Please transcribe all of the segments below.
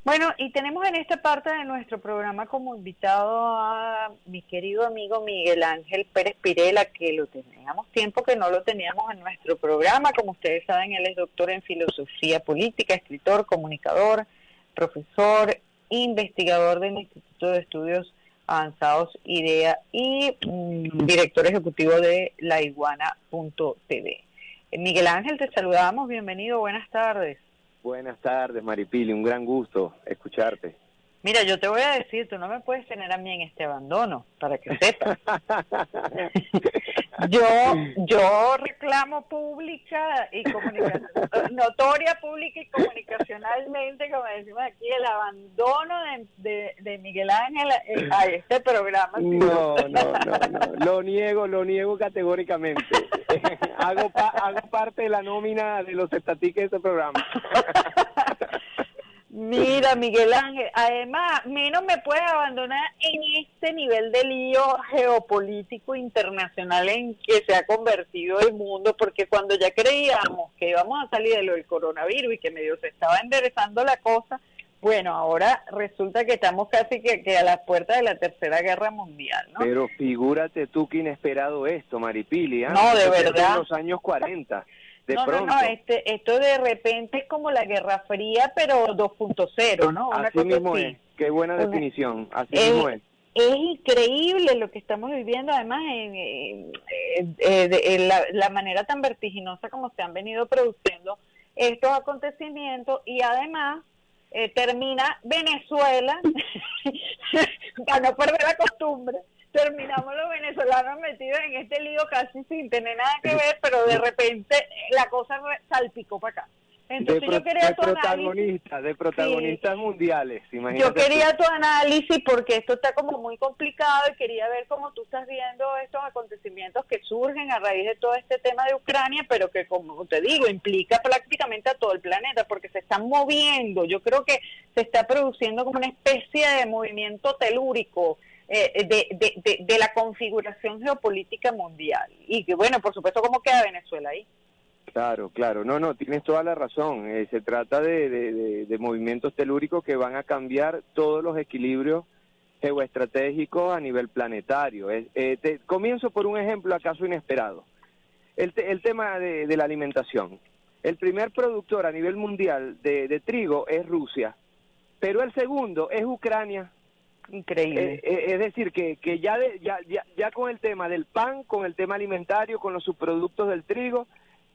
Bueno, y tenemos en esta parte de nuestro programa como invitado a mi querido amigo Miguel Ángel Pérez Pirela, que lo teníamos tiempo que no lo teníamos en nuestro programa. Como ustedes saben, él es doctor en filosofía política, escritor, comunicador, profesor, investigador del Instituto de Estudios Avanzados IDEA y director ejecutivo de laiguana.tv. Miguel Ángel, te saludamos, bienvenido, buenas tardes. Buenas tardes, Maripili, un gran gusto escucharte. Mira, yo te voy a decir, tú no me puedes tener a mí en este abandono, para que sepas. yo reclamo pública y notoria pública y comunicacionalmente, como decimos aquí, el abandono de Miguel Ángel a este programa. No, lo niego categóricamente. hago parte de la nómina de los estatiques de este programa. Mira, Miguel Ángel, además, menos me puedes abandonar en este nivel de lío geopolítico internacional en que se ha convertido el mundo, porque cuando ya creíamos que íbamos a salir de lo del coronavirus y que medio se estaba enderezando la cosa, bueno, ahora resulta que estamos casi que a las puertas de la Tercera Guerra Mundial, ¿no? Pero figúrate tú que inesperado esto, Maripili, ¿eh? No, de verdad. En los años 40. Esto de repente es como la Guerra Fría, pero 2.0, ¿no? Una así mismo así. Es, qué buena definición, así mismo es. Es increíble lo que estamos viviendo, además, la manera tan vertiginosa como se han venido produciendo estos acontecimientos, y además termina Venezuela, para no perder la costumbre, terminamos los venezolanos metidos en este lío casi sin tener nada que ver, pero de repente la cosa salpicó para acá. Entonces yo quería de protagonistas mundiales, imagínate. Yo quería tu análisis porque esto está como muy complicado y quería ver cómo tú estás viendo estos acontecimientos que surgen a raíz de todo este tema de Ucrania, pero que, como te digo, implica prácticamente a todo el planeta porque se están moviendo. Yo creo que se está produciendo como una especie de movimiento telúrico de la configuración geopolítica mundial. Y que, bueno, por supuesto, ¿cómo queda Venezuela ahí? Claro, no, tienes toda la razón. Se trata de movimientos telúricos que van a cambiar todos los equilibrios geoestratégicos a nivel planetario. Comienzo por un ejemplo acaso inesperado. El tema de la alimentación. El primer productor a nivel mundial de trigo es Rusia, pero el segundo es Ucrania. Increíble. Es decir, que ya con el tema del pan, con el tema alimentario, con los subproductos del trigo,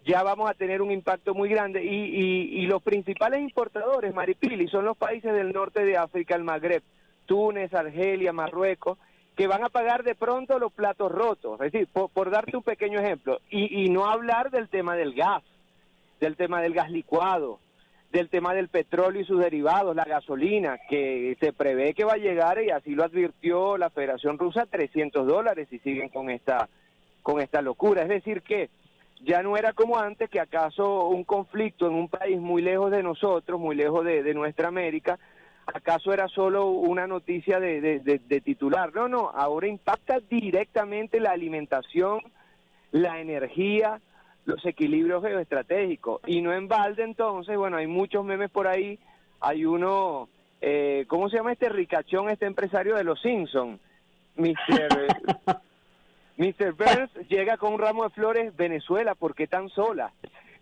ya vamos a tener un impacto muy grande, y los principales importadores, Maripili, son los países del norte de África, el Magreb, Túnez, Argelia, Marruecos, que van a pagar de pronto los platos rotos. Es decir, por darte un pequeño ejemplo, y no hablar del tema del gas licuado, del tema del petróleo y sus derivados, la gasolina, que se prevé que va a llegar, y así lo advirtió la Federación Rusa, $300 si siguen con esta locura. Es decir que ya no era como antes, que acaso un conflicto en un país muy lejos de nosotros, muy lejos de nuestra América, acaso era solo una noticia de titular. No, ahora impacta directamente la alimentación, la energía, los equilibrios geoestratégicos. Y no en balde, entonces, bueno, hay muchos memes por ahí. Hay uno, ¿cómo se llama este ricachón, este empresario de los Simpsons? Mr. Burns llega con un ramo de flores. Venezuela, ¿por qué tan sola?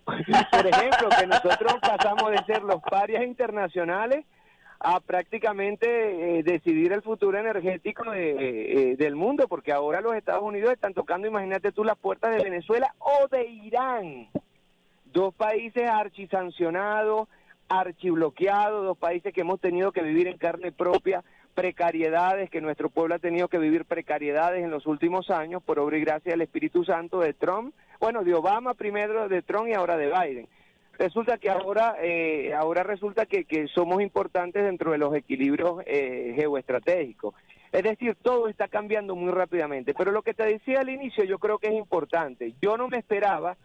Por ejemplo, que nosotros pasamos de ser los parias internacionales a prácticamente decidir el futuro energético del mundo, porque ahora los Estados Unidos están tocando, imagínate tú, las puertas de Venezuela o de Irán. Dos países archisancionados, archibloqueados, dos países que hemos tenido que vivir en carne propia precariedades, que nuestro pueblo ha tenido que vivir precariedades en los últimos años por obra y gracia del Espíritu Santo de Trump, bueno, de Obama primero, de Trump y ahora de Biden. Resulta que ahora resulta que somos importantes dentro de los equilibrios geoestratégicos. Es decir, todo está cambiando muy rápidamente. Pero lo que te decía al inicio yo creo que es importante. Yo no me esperaba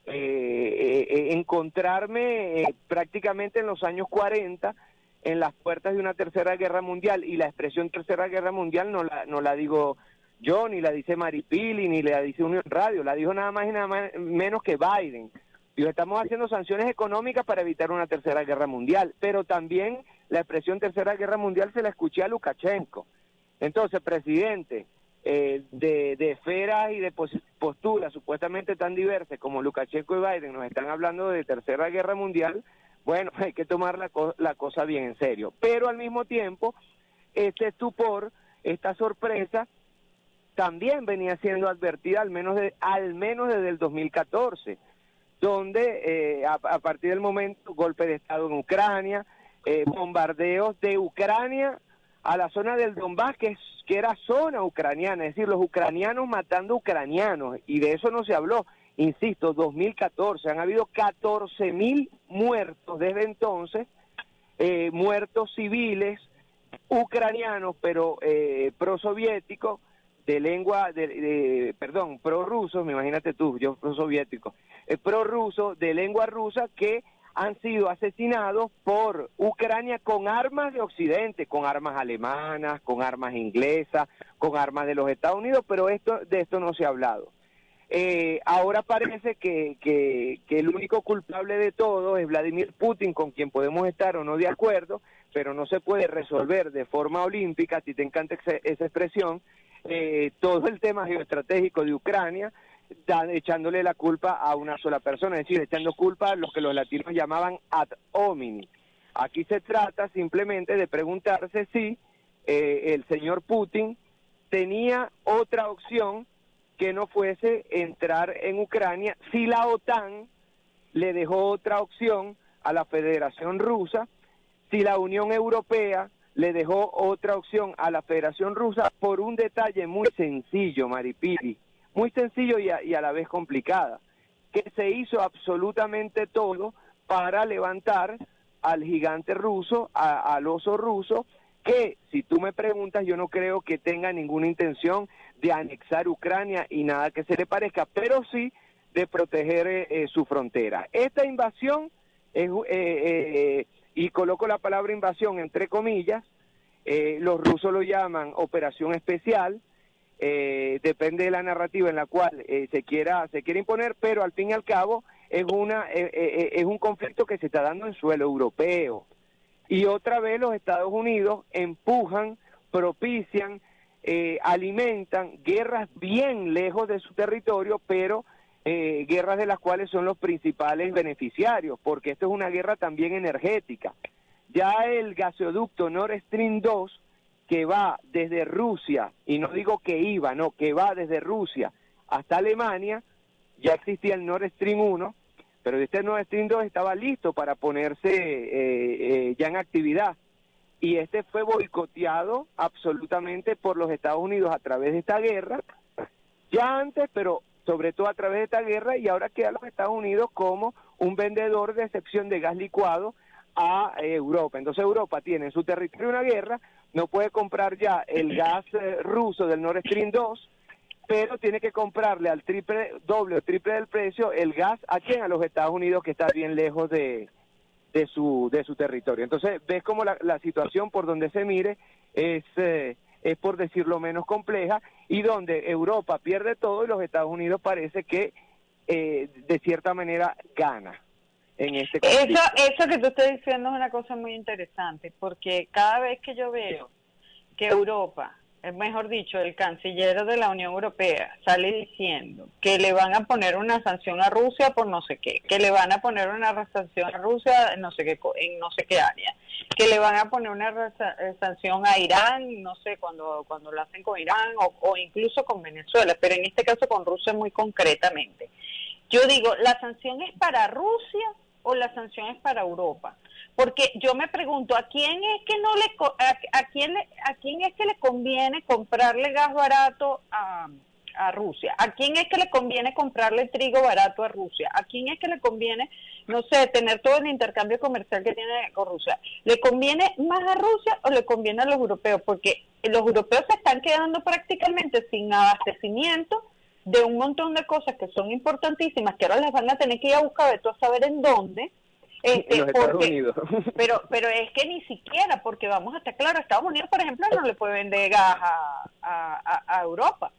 encontrarme prácticamente en los años 40 en las puertas de una tercera guerra mundial, y la expresión tercera guerra mundial no la digo yo, ni la dice Maripili, ni la dice Unión Radio, la dijo nada más y nada menos que Biden. Digo, estamos haciendo sanciones económicas para evitar una tercera guerra mundial, pero también la expresión Tercera Guerra Mundial se la escuché a Lukashenko. Entonces, presidente de esferas y de posturas supuestamente tan diversas como Lukashenko y Biden nos están hablando de Tercera Guerra Mundial, bueno, hay que tomar la cosa bien en serio. Pero al mismo tiempo, este estupor, esta sorpresa, también venía siendo advertida al menos desde el 2014, donde a partir del momento, golpe de Estado en Ucrania, bombardeos de Ucrania a la zona del Donbass, que era zona ucraniana, es decir, los ucranianos matando ucranianos, y de eso no se habló. Insisto, 2014, han habido 14.000 muertos desde entonces, muertos civiles ucranianos, pero prosoviéticos, de lengua, perdón, prorrusos, imagínate tú, yo prosoviético, prorrusos de lengua rusa que han sido asesinados por Ucrania con armas de Occidente, con armas alemanas, con armas inglesas, con armas de los Estados Unidos, pero de esto no se ha hablado. Ahora parece que el único culpable de todo es Vladimir Putin, con quien podemos estar o no de acuerdo, pero no se puede resolver de forma olímpica, si te encanta esa expresión, todo el tema geoestratégico de Ucrania, echándole la culpa a una sola persona, es decir, echando culpa a lo que los latinos llamaban ad hominem. Aquí se trata simplemente de preguntarse si el señor Putin tenía otra opción que no fuese entrar en Ucrania, si la OTAN le dejó otra opción a la Federación Rusa, si la Unión Europea le dejó otra opción a la Federación Rusa, por un detalle muy sencillo, Maripili, muy sencillo y a la vez complicada, que se hizo absolutamente todo para levantar al gigante ruso, al oso ruso, que, si tú me preguntas, yo no creo que tenga ninguna intención de anexar Ucrania y nada que se le parezca, pero sí de proteger su frontera. Esta invasión, y coloco la palabra invasión entre comillas, los rusos lo llaman operación especial, depende de la narrativa en la cual se quiera imponer, pero al fin y al cabo es un conflicto que se está dando en suelo europeo. Y otra vez los Estados Unidos empujan, propician, alimentan guerras bien lejos de su territorio, pero guerras de las cuales son los principales beneficiarios, porque esto es una guerra también energética. Ya el gasoducto Nord Stream 2, que va desde Rusia, y no digo que iba, no, que va desde Rusia hasta Alemania, ya existía el Nord Stream 1, pero este Nord Stream 2 estaba listo para ponerse ya en actividad. Y este fue boicoteado absolutamente por los Estados Unidos a través de esta guerra, ya antes, pero sobre todo a través de esta guerra, y ahora queda los Estados Unidos como un vendedor de excepción de gas licuado a Europa. Entonces Europa tiene en su territorio una guerra, no puede comprar ya el gas ruso del Nord Stream 2, pero tiene que comprarle al doble o triple del precio el gas a los Estados Unidos, que está bien lejos de su territorio. Entonces ves como la situación, por donde se mire, es por decirlo menos compleja, y donde Europa pierde todo y los Estados Unidos parece que de cierta manera gana en este conflicto. Eso que tú estás diciendo es una cosa muy interesante, porque cada vez que yo veo que Europa, mejor dicho, el canciller de la Unión Europea sale diciendo que le van a poner una sanción a Rusia por no sé qué, que le van a poner una sanción a Rusia en no sé qué área, que le van a poner una sanción a Irán, no sé, cuando lo hacen con Irán o incluso con Venezuela, pero en este caso con Rusia muy concretamente. Yo digo, ¿la sanción es para Rusia o la sanción es para Europa? Porque yo me pregunto, ¿a quién es que a quién es que le conviene comprarle gas barato a Rusia? ¿A quién es que le conviene comprarle trigo barato a Rusia? ¿A quién es que le conviene, no sé, tener todo el intercambio comercial que tiene con Rusia? ¿Le conviene más a Rusia o le conviene a los europeos? Porque los europeos se están quedando prácticamente sin abastecimiento de un montón de cosas que son importantísimas, que ahora las van a tener que ir a buscar, a saber en dónde. En los Estados Unidos. Pero es que ni siquiera, porque vamos a estar claro, Estados Unidos, por ejemplo, no le puede vender gas a Europa.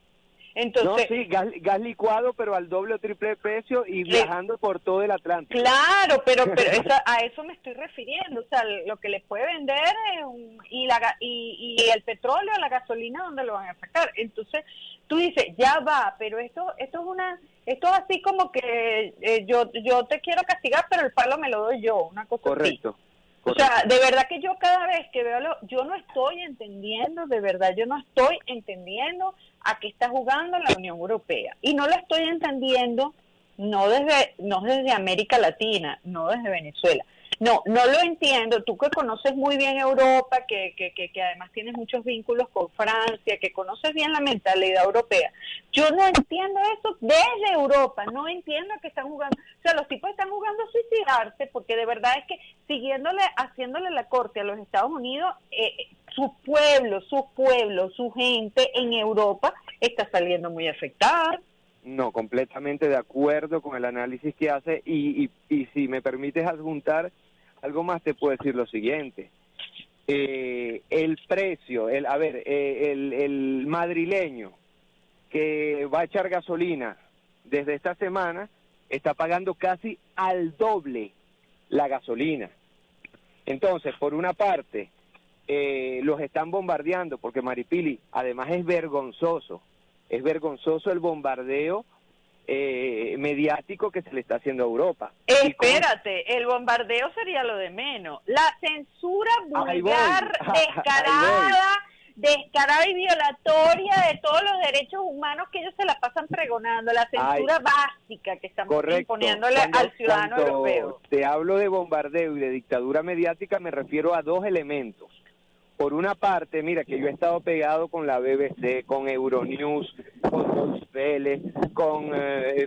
Entonces, no, sí, gas licuado, pero al doble o triple precio y viajando por todo el Atlántico. Claro, pero a eso me estoy refiriendo, o sea, lo que les puede vender y el petróleo, la gasolina, ¿dónde lo van a sacar? Entonces, tú dices, ya va, pero esto es así como que yo te quiero castigar, pero el palo me lo doy yo, una cosa Correcto. así. O sea, de verdad que yo cada vez que veo yo no estoy entendiendo, de verdad, yo no estoy entendiendo a qué está jugando la Unión Europea. Y no lo estoy entendiendo no desde América Latina, no desde Venezuela. No lo entiendo. Tú que conoces muy bien Europa, que además tienes muchos vínculos con Francia, que conoces bien la mentalidad europea. Yo no entiendo eso desde Europa, no entiendo que están jugando. O sea, los tipos están jugando a suicidarse porque de verdad es que haciéndole la corte a los Estados Unidos, su pueblo, su gente en Europa está saliendo muy afectada. No, completamente de acuerdo con el análisis que hace y si me permites adjuntar algo más, te puedo decir lo siguiente. El precio, el madrileño que va a echar gasolina desde esta semana está pagando casi al doble la gasolina. Entonces, por una parte, los están bombardeando porque Maripili, además es vergonzoso el bombardeo mediático que se le está haciendo a Europa. Espérate, el bombardeo sería lo de menos. La censura vulgar, descarada y violatoria de todos los derechos humanos que ellos se la pasan pregonando, la censura básica que están imponiéndole al ciudadano europeo. Te hablo de bombardeo y de dictadura mediática, me refiero a dos elementos. Por una parte, mira que yo he estado pegado con la BBC, con Euronews, con Deutsche Welle, con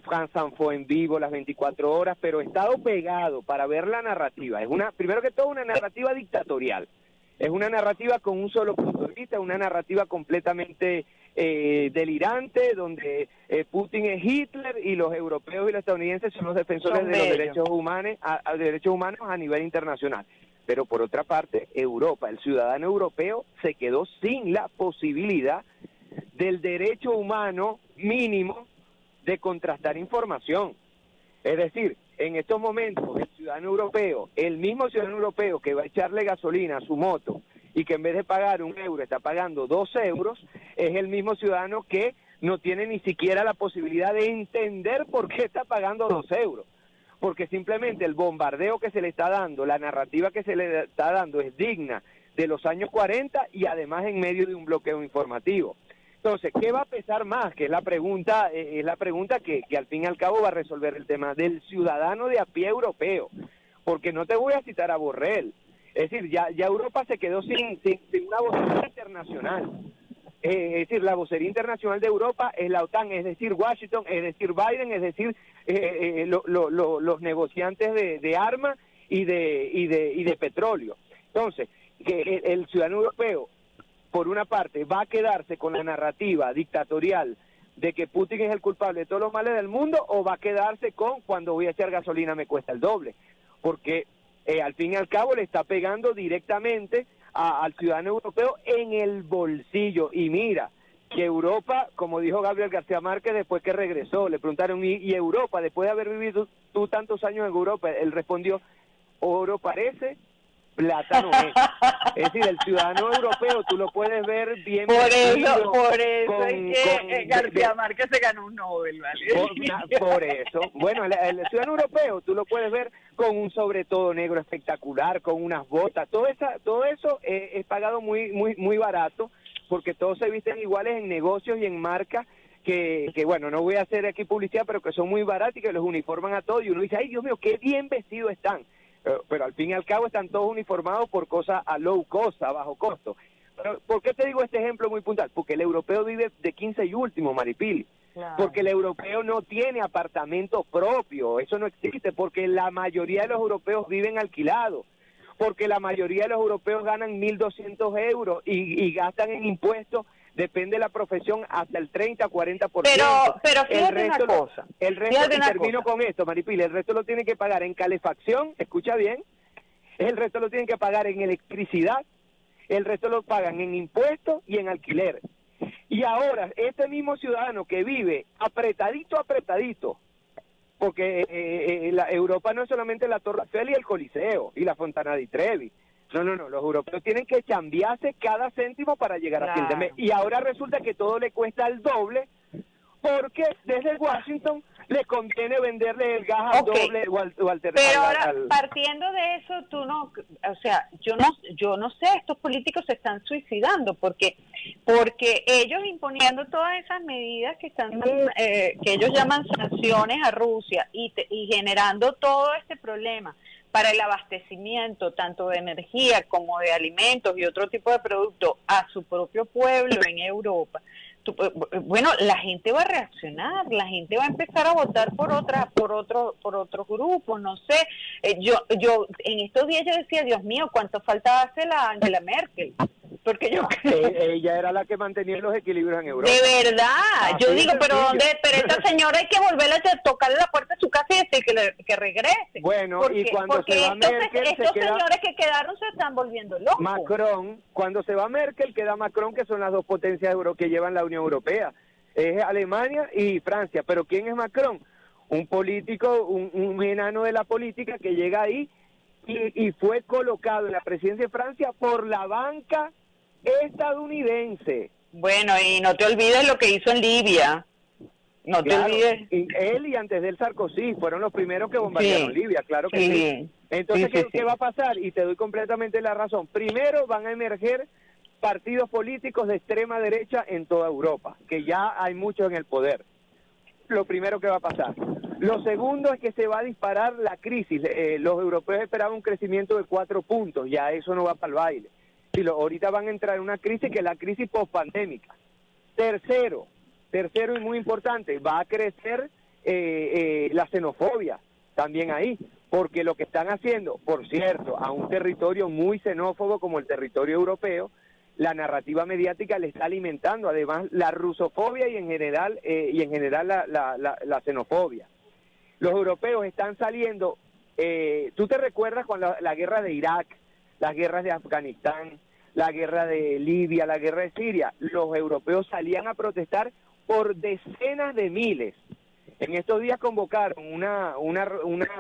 France Info en vivo las 24 horas, pero he estado pegado para ver la narrativa. Primero que todo, una narrativa dictatorial. Es una narrativa con un solo punto de vista, una narrativa completamente delirante, donde Putin es Hitler y los europeos y los estadounidenses son los defensores de los derechos humanos a nivel internacional. Pero por otra parte, Europa, el ciudadano europeo se quedó sin la posibilidad del derecho humano mínimo de contrastar información. Es decir, en estos momentos el mismo ciudadano europeo que va a echarle gasolina a su moto y que en vez de pagar €1 está pagando €2, es el mismo ciudadano que no tiene ni siquiera la posibilidad de entender por qué está pagando €2. Porque simplemente el bombardeo que se le está dando, la narrativa que se le está dando es digna de los años 40 y además en medio de un bloqueo informativo. Entonces, ¿qué va a pesar más? Que es la pregunta que al fin y al cabo va a resolver el tema del ciudadano de a pie europeo. Porque no te voy a citar a Borrell. Es decir, ya Europa se quedó sin una vocería internacional. Es decir, la vocería internacional de Europa es la OTAN, es decir, Washington, es decir, Biden, es decir, los negociantes de armas y de petróleo. Entonces, que el ciudadano europeo, por una parte, va a quedarse con la narrativa dictatorial de que Putin es el culpable de todos los males del mundo, o va a quedarse con cuando voy a echar gasolina me cuesta el doble, porque al fin y al cabo le está pegando directamente al ciudadano europeo en el bolsillo. Y mira, que Europa, como dijo Gabriel García Márquez después que regresó, le preguntaron, ¿y Europa, después de haber vivido tú tantos años en Europa? Él respondió, oro parece, plata no es. Es decir, el ciudadano europeo tú lo puedes ver bien por vestido, eso es que García Márquez se ganó un Nobel, ¿vale? Por eso. Bueno, el ciudadano europeo tú lo puedes ver con un sobre todo negro espectacular, con unas botas, todo eso es pagado muy barato, porque todos se visten iguales en negocios y en marcas que bueno, no voy a hacer aquí publicidad, pero que son muy baratos y que los uniforman a todos, y uno dice, ay Dios mío, qué bien vestidos están. Pero al fin y al cabo están todos uniformados por cosas a low cost, a bajo costo. Pero, ¿por qué te digo este ejemplo muy puntual? Porque el europeo vive de 15 y último, Maripili. Claro. Porque el europeo no tiene apartamento propio, eso no existe, porque la mayoría de los europeos viven alquilados, porque la mayoría de los europeos ganan 1.200 euros y gastan en impuestos, depende de la profesión, hasta el 30-40%. Pero fíjate una cosa. El resto, y termino con esto, Maripili, el resto lo tienen que pagar en calefacción, escucha bien, el resto lo tienen que pagar en electricidad, el resto lo pagan en impuestos y en alquiler. Y ahora, este mismo ciudadano que vive apretadito, porque Europa no es solamente la Torre Eiffel y el Coliseo y la Fontana di Trevi. No, los europeos tienen que cambiarse cada céntimo para llegar a fin de mes. Y ahora resulta que todo le cuesta el doble, porque desde Washington le conviene venderle el gas al doble o al tercero. Pero ahora, partiendo de eso, o sea, yo no sé, estos políticos se están suicidando porque ellos imponiendo todas esas medidas que están que ellos llaman sanciones a Rusia y generando todo este problema para el abastecimiento tanto de energía como de alimentos y otro tipo de productos a su propio pueblo en Europa. Bueno, la gente va a reaccionar, la gente va a empezar a votar por otros grupos, no sé. Yo en estos días yo decía, Dios mío, ¿cuánto falta hace la Angela Merkel? Porque ella era la que mantenía los equilibrios en Europa. De verdad, yo digo, pero esta señora hay que volverle a tocarle la puerta a su casa y decir que regrese. Bueno, y cuando se va Merkel, estos señores que quedaron se están volviendo locos. Macron, cuando se va Merkel, queda Macron, que son las dos potencias que llevan la Unión Europea. Es Alemania y Francia. Pero ¿quién es Macron? Un político, un enano de la política que llega ahí y fue colocado en la presidencia de Francia por la banca estadounidense. Bueno, y no te olvides lo que hizo en Libia. No te olvides. Y él y antes de él Sarkozy fueron los primeros que bombardearon Libia, claro que sí. Entonces, ¿qué va a pasar? Y te doy completamente la razón. Primero van a emerger partidos políticos de extrema derecha en toda Europa, que ya hay muchos en el poder. Lo primero que va a pasar. Lo segundo es que se va a disparar la crisis. Los europeos esperaban un crecimiento de 4 puntos, ya eso no va para el baile. Ahorita van a entrar en una crisis que es la crisis post-pandémica. Tercero y muy importante, va a crecer la xenofobia también ahí, porque lo que están haciendo, por cierto, a un territorio muy xenófobo como el territorio europeo, la narrativa mediática le está alimentando además la rusofobia y en general la xenofobia. Los europeos están saliendo, ¿tú te recuerdas cuando la guerra de Irak, las guerras de Afganistán, la guerra de Libia, la guerra de Siria? Los europeos salían a protestar por decenas de miles. En estos días convocaron una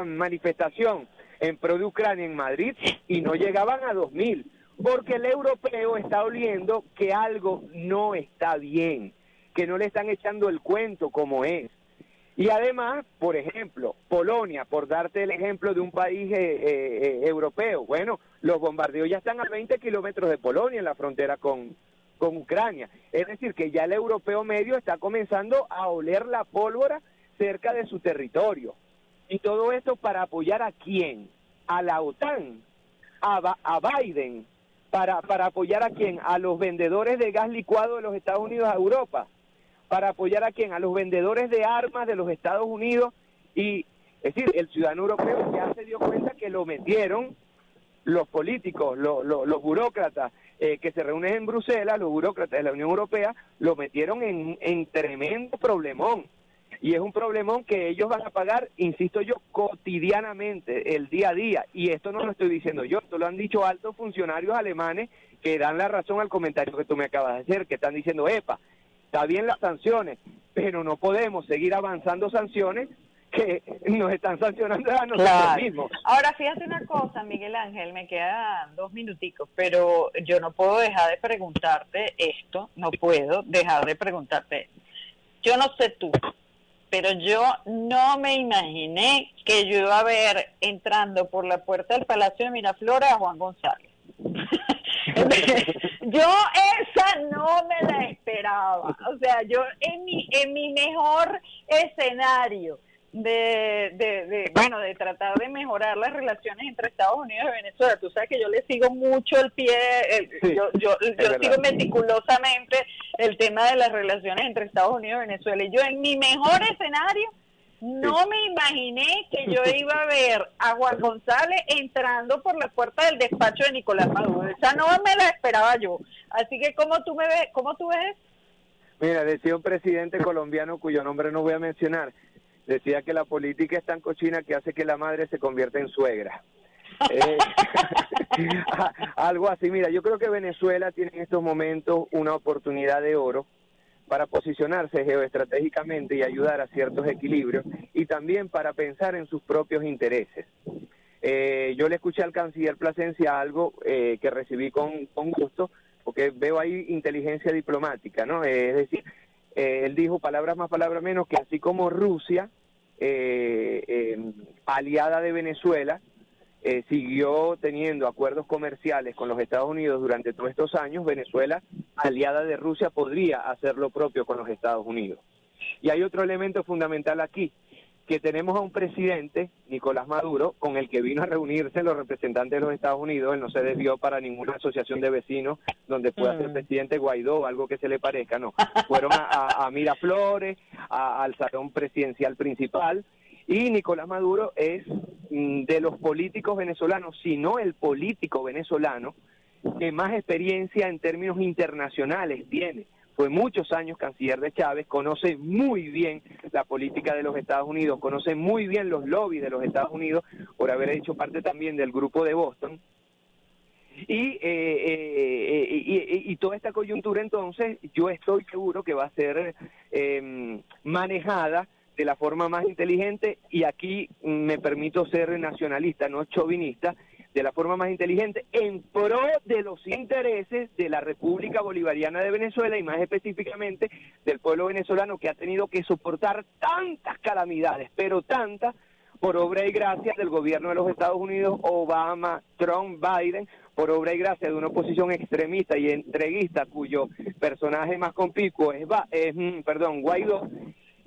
manifestación en pro de Ucrania en Madrid y no llegaban a 2.000, porque el europeo está oliendo que algo no está bien, que no le están echando el cuento como es. Y además, por ejemplo, Polonia, por darte el ejemplo de un país europeo, bueno, los bombardeos ya están a 20 kilómetros de Polonia, en la frontera con Ucrania. Es decir, que ya el europeo medio está comenzando a oler la pólvora cerca de su territorio. Y todo esto para apoyar ¿a quién? A la OTAN, a Biden, para apoyar ¿a quién? A los vendedores de gas licuado de los Estados Unidos a Europa. ¿Para apoyar a quién? A los vendedores de armas de los Estados Unidos. Y, es decir, el ciudadano europeo ya se dio cuenta que lo metieron los políticos, los burócratas que se reúnen en Bruselas, los burócratas de la Unión Europea, lo metieron en tremendo problemón. Y es un problemón que ellos van a pagar, insisto yo, cotidianamente, el día a día. Y esto no lo estoy diciendo yo, esto lo han dicho altos funcionarios alemanes que dan la razón al comentario que tú me acabas de hacer, que están diciendo, epa, está bien las sanciones, pero no podemos seguir avanzando sanciones que nos están sancionando a nosotros mismos. Ahora, fíjate una cosa, Miguel Ángel, me quedan 2 minuticos, pero yo no puedo dejar de preguntarte esto, no puedo dejar de preguntarte. Yo no sé tú, pero yo no me imaginé que yo iba a ver entrando por la puerta del Palacio de Miraflores a Juan González. Yo esa no me la esperaba. O sea, yo en mi mejor escenario de tratar de mejorar las relaciones entre Estados Unidos y Venezuela. Tú sabes que yo le sigo mucho el pie, yo sigo meticulosamente el tema de las relaciones entre Estados Unidos y Venezuela. Y yo en mi mejor escenario no me imaginé que yo iba a ver a Juan González entrando por la puerta del despacho de Nicolás Maduro. Esa no me la esperaba yo. Así que, ¿cómo tú ves? Mira, decía un presidente colombiano cuyo nombre no voy a mencionar, decía que la política es tan cochina que hace que la madre se convierta en suegra. Algo así. Mira, yo creo que Venezuela tiene en estos momentos una oportunidad de oro para posicionarse geoestratégicamente y ayudar a ciertos equilibrios, y también para pensar en sus propios intereses. Yo le escuché al canciller Plasencia algo que recibí con gusto, porque veo ahí inteligencia diplomática, ¿no? Es decir, él dijo palabras más, palabras menos, que así como Rusia, aliada de Venezuela, siguió teniendo acuerdos comerciales con los Estados Unidos durante todos estos años, Venezuela, aliada de Rusia, podría hacer lo propio con los Estados Unidos. Y hay otro elemento fundamental aquí, que tenemos a un presidente, Nicolás Maduro, con el que vino a reunirse los representantes de los Estados Unidos. Él no se desvió para ninguna asociación de vecinos donde pueda ser presidente Guaidó o algo que se le parezca, no. Fueron a Miraflores, al salón presidencial principal, y Nicolás Maduro es de los políticos venezolanos, si no el político venezolano, que más experiencia en términos internacionales tiene. Fue muchos años canciller de Chávez, conoce muy bien la política de los Estados Unidos, conoce muy bien los lobbies de los Estados Unidos, por haber hecho parte también del grupo de Boston. Y toda esta coyuntura, entonces, yo estoy seguro que va a ser manejada de la forma más inteligente, y aquí me permito ser nacionalista, no chauvinista, de la forma más inteligente, en pro de los intereses de la República Bolivariana de Venezuela, y más específicamente del pueblo venezolano, que ha tenido que soportar tantas calamidades, pero tantas, por obra y gracia del gobierno de los Estados Unidos, Obama, Trump, Biden, por obra y gracia de una oposición extremista y entreguista, cuyo personaje más conspicuo es Guaidó.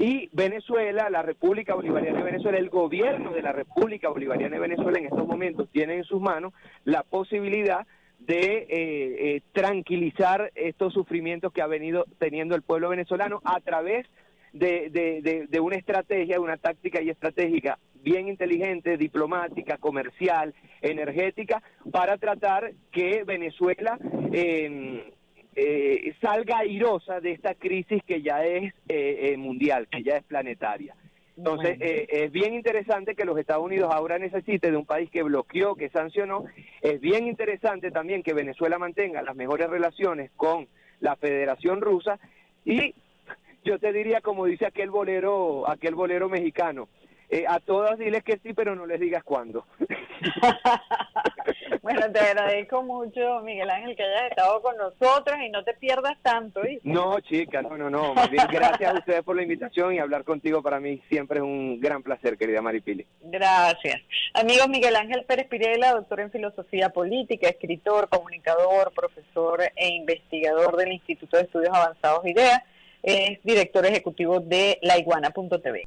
Y Venezuela, la República Bolivariana de Venezuela, el gobierno de la República Bolivariana de Venezuela en estos momentos tiene en sus manos la posibilidad de tranquilizar estos sufrimientos que ha venido teniendo el pueblo venezolano a través de una estrategia, de una táctica y estratégica bien inteligente, diplomática, comercial, energética, para tratar que Venezuela salga airosa de esta crisis que ya es mundial, que ya es planetaria. Entonces, es bien interesante que los Estados Unidos ahora necesite de un país que bloqueó, que sancionó. Es bien interesante también que Venezuela mantenga las mejores relaciones con la Federación Rusa, y yo te diría, como dice aquel bolero mexicano, a todas diles que sí, pero no les digas cuándo. Bueno, te agradezco mucho, Miguel Ángel, que hayas estado con nosotros, y no te pierdas tanto, ¿viste? No, chica, no. Más bien, gracias a ustedes por la invitación, y hablar contigo para mí siempre es un gran placer, querida Maripili. Gracias. Amigos, Miguel Ángel Pérez Pirela, doctor en filosofía política, escritor, comunicador, profesor e investigador del Instituto de Estudios Avanzados IDEA, es director ejecutivo de laiguana.tv.